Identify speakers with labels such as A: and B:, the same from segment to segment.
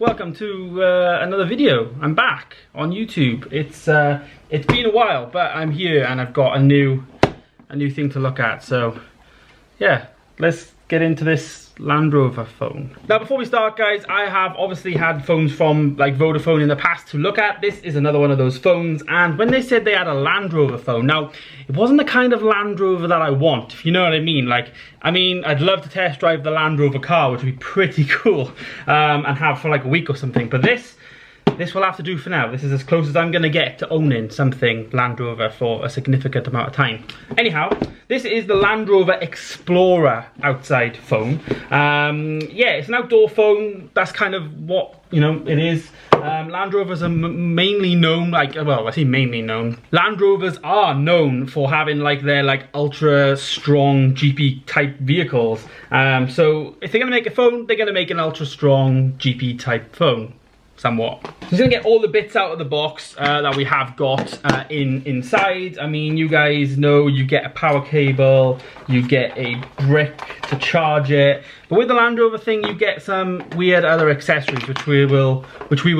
A: welcome to another video. I'm back on YouTube. It's been a while, but I'm here and I've got a new thing to look at. So yeah, let's get into this Land Rover phone. Now before we start, guys, I have obviously had phones from like Vodafone in the past to look at. This is another one of those phones, and when they said they had a Land Rover phone, now it wasn't the kind of Land Rover that I want, if you know what I mean. Like, I mean, I'd love to test drive the Land Rover car, which would be pretty cool, and have for like a week or something, but this will have to do for now. This is as close as I'm gonna get to owning something Land Rover for a significant amount of time. Anyhow, this is the Land Rover Explorer outside phone. Yeah, it's an outdoor phone. That's kind of what, you know, it is. Land Rovers are mainly known, like, well, I say mainly known. Land Rovers are known for having like their like ultra strong GP type vehicles. So if they're gonna make a phone, they're gonna make an ultra strong GP type phone. Somewhat. So I'm gonna get all the bits out of the box that we have got inside. I mean, you guys know you get a power cable, you get a brick to charge it, but with the Land Rover thing, you get some weird other accessories, which we will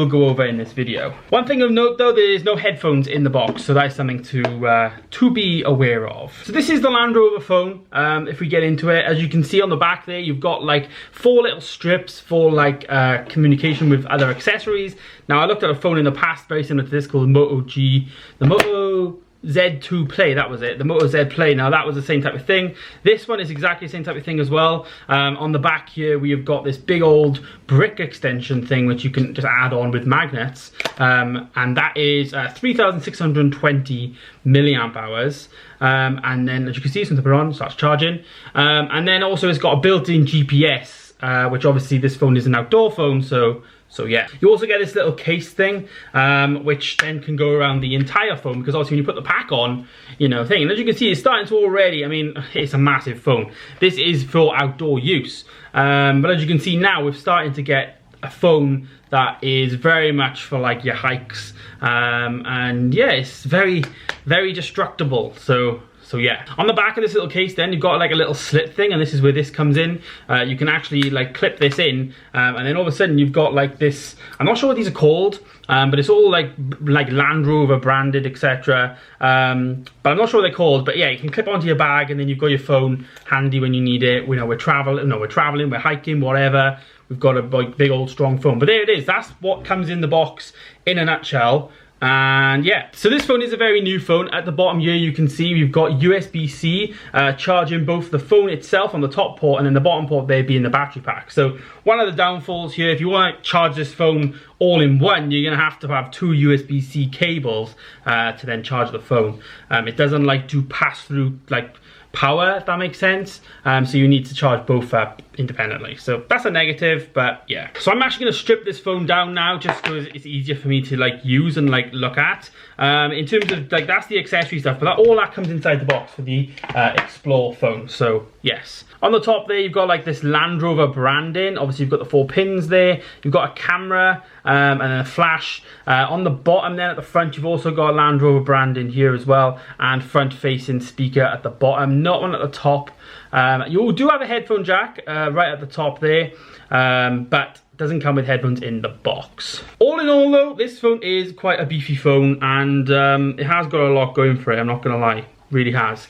A: go over in this video. One thing of note, though, there is no headphones in the box, so that's something to be aware of. So this is the Land Rover phone. If we get into it, as you can see on the back there, you've got like 4 little strips for like communication with other accessories. Now I looked at a phone in the past very similar to this called the Moto Z2 Play, that was it, the Moto Z Play. Now that was the same type of thing. This one is exactly the same type of thing as well. On the back here we have got this big old brick extension thing which you can just add on with magnets, and that is 3620 milliamp hours. And then as you can see, since I put it on, it starts charging, and then also it's got a built-in GPS, which obviously this phone is an outdoor phone, so yeah. You also get this little case thing, which then can go around the entire phone, because obviously when you put the pack on, you know, thing, and as you can see, it's starting to already, I mean, it's a massive phone. This is for outdoor use. But as you can see now, we're starting to get a phone that is very much for like your hikes. And yeah, it's very, very destructible. So yeah, on the back of this little case then, you've got like a little slit thing, and this is where this comes in. You can actually like clip this in, and then all of a sudden you've got like this, I'm not sure what these are called, but it's all like Land Rover branded, etc. But I'm not sure what they're called, but yeah, you can clip onto your bag, and then you've got your phone handy when you need it. You know, we're traveling, we're hiking, whatever. We've got a big old strong phone. But there it is, that's what comes in the box in a nutshell. And yeah, so this phone is a very new phone. At the bottom here you can see we've got USB-C charging both the phone itself on the top port, and then the bottom port there being the battery pack. So one of the downfalls here, if you want to charge this phone all in one, you're going to have 2 USB-C cables to then charge the phone. It doesn't like to pass through like power, if that makes sense, so you need to charge both up independently. So that's a negative, but yeah. So I'm actually going to strip this phone down now, just because it's easier for me to like use and like look at. In terms of like, that's the accessory stuff, but all that comes inside the box for the Explore phone. So yes, on the top there you've got like this Land Rover branding. Obviously you've got the 4 pins there, you've got a camera, and then a flash. On the bottom then at the front you've also got Land Rover branding here as well, and front facing speaker at the bottom, not one at the top. You do have a headphone jack right at the top there, but doesn't come with headphones in the box. All in all though, this phone is quite a beefy phone, and it has got a lot going for it, I'm not gonna lie, really has.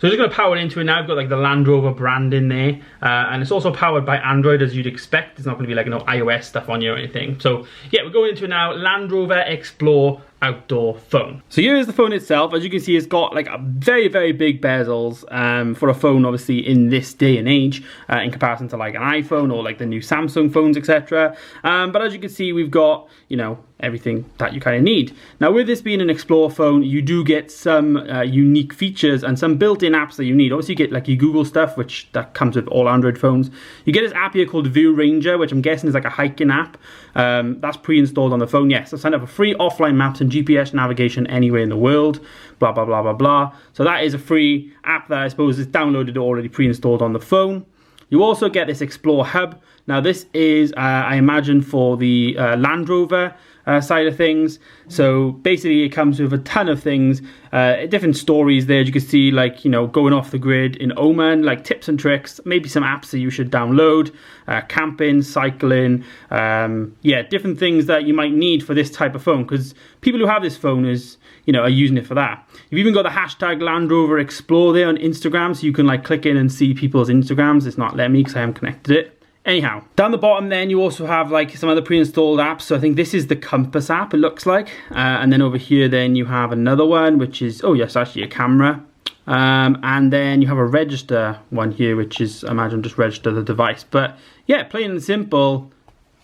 A: So I'm just going to power into it now. I've got like the Land Rover brand in there, and it's also powered by Android, as you'd expect. There's not going to be like no iOS stuff on here or anything. So yeah, we're going into it now. Land Rover Explore outdoor phone. So here is the phone itself. As you can see, it's got like a very, very big bezels for a phone, obviously in this day and age, in comparison to like an iPhone or like the new Samsung phones, etc. But as you can see, we've got, you know, everything that you kind of need. Now with this being an Explore phone, you do get some unique features and some built-in apps that you need. Obviously you get like your Google stuff, which that comes with all Android phones. You get this app here called View Ranger, which I'm guessing is like a hiking app. That's pre-installed on the phone. Yes, so sign up for free offline maps and GPS navigation anywhere in the world, blah blah blah blah blah. So that is a free app that I suppose is downloaded already pre-installed on the phone. You also get this Explore Hub. Now this is, I imagine, for the Land Rover side of things. So basically it comes with a ton of things, different stories there. You can see, like, you know, going off the grid in Oman, like tips and tricks, maybe some apps that you should download, camping, cycling, yeah, different things that you might need for this type of phone, because people who have this phone are using it for that. You've even got the hashtag Land Rover Explore there on Instagram, so you can like click in and see people's Instagrams. It's not letting me because I haven't connected it. Anyhow, down the bottom then you also have like some other pre-installed apps. So I think this is the Compass app, it looks like. And then over here then you have another one, which is, oh yes, actually a camera. And then you have a register one here, which is, I imagine, just register the device. But yeah, plain and simple,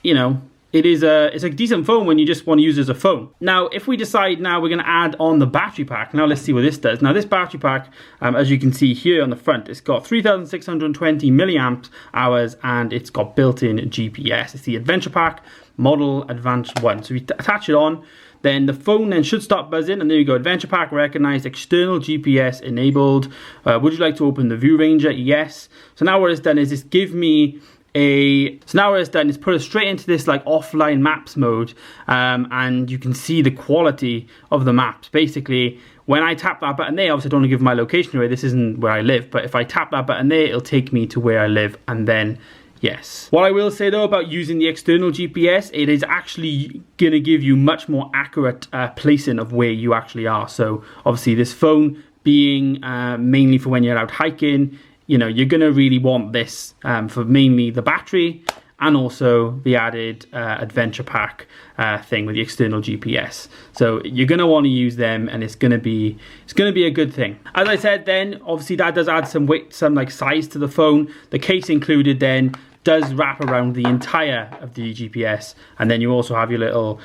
A: you know, it's a decent phone when you just want to use it as a phone. Now, if we decide now we're going to add on the battery pack, now let's see what this does. Now, this battery pack, as you can see here on the front, it's got 3,620 milliamp hours and it's got built-in GPS. It's the Adventure Pack Model Advanced 1. So we attach it on, then the phone then should start buzzing, and there you go. Adventure Pack recognized, external GPS enabled. Would you like to open the View Ranger? Yes. So now what it's done is it's give me so now what it's done is put it straight into this like offline maps mode, and you can see the quality of the maps. Basically, when I tap that button there, obviously I don't want to give my location away, this isn't where I live, but if I tap that button there, it'll take me to where I live, and then yes. What I will say though about using the external GPS, it is actually going to give you much more accurate placing of where you actually are. So obviously this phone being mainly for when you're out hiking, you know, you're going to really want this for mainly the battery and also the added Adventure Pack thing with the external GPS. So you're going to want to use them, and it's going to be a good thing. As I said then, obviously that does add some weight, some like size to the phone. The case included then does wrap around the entire of the GPS, and then you also have your little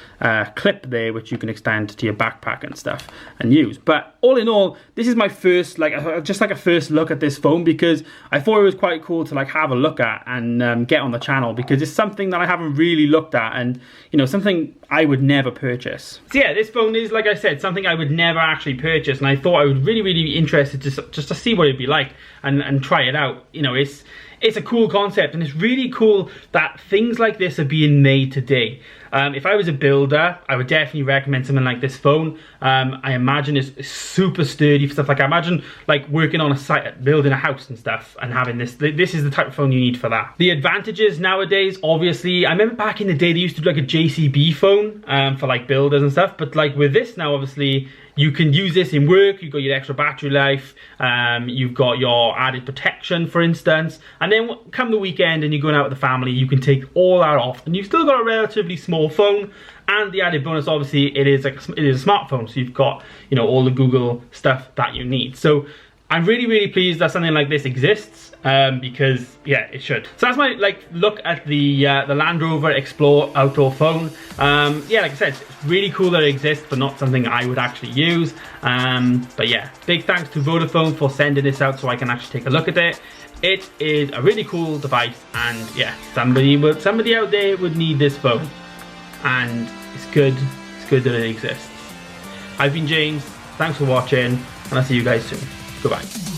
A: clip there which you can extend to your backpack and stuff and use. But all in all, this is my first just like a first look at this phone, because I thought it was quite cool to like have a look at and get on the channel, because it's something that I haven't really looked at, and you know, something I would never purchase. So yeah, this phone is, like I said, something I would never actually purchase, and I thought I would really be interested just to see what it'd be like and try it out. You know, it's a cool concept, and it's really cool that things like this are being made today. If I was a builder, I would definitely recommend something like this phone. I imagine it's super sturdy for stuff like, I imagine like working on a site, building a house and stuff, and having this is the type of phone you need for that. The advantages nowadays, obviously, I remember back in the day they used to do like a JCB phone for like builders and stuff, but like with this now, obviously, you can use this in work, you've got your extra battery life, you've got your added protection, for instance, and then come the weekend and you're going out with the family, you can take all that off, and you've still got a relatively small phone. And the added bonus, obviously, it is a smartphone, so you've got, you know, all the Google stuff that you need. So I'm really pleased that something like this exists, because yeah, it should. So that's my like look at the Land Rover Explore outdoor phone. Yeah, like I said, it's really cool that it exists, but not something I would actually use. But yeah, big thanks to Vodafone for sending this out so I can actually take a look at it. It is a really cool device, and yeah, somebody out there would need this phone, and it's good that it exists. I've been James, thanks for watching, and I'll see you guys soon. Goodbye.